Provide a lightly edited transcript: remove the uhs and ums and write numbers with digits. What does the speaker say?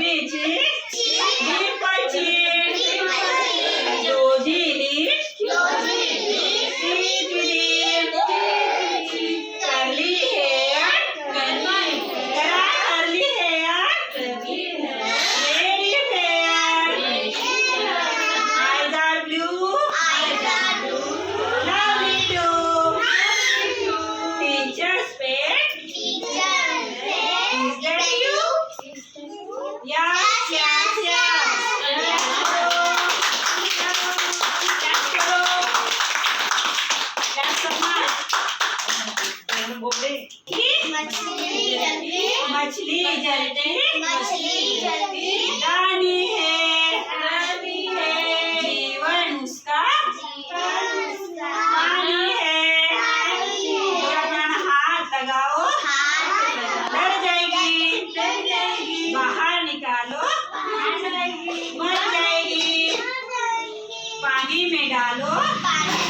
चिमणीची डिंपलची रोजीनी curly hair curly hair very fair eyes are blue lovely too teacher's pet is that you yes yes yes मछली जलती रानी है जीवन उसका पानी है हाथ लगाओ डर जाएगी बाहर निकालो मर जाएगी पानी में डालो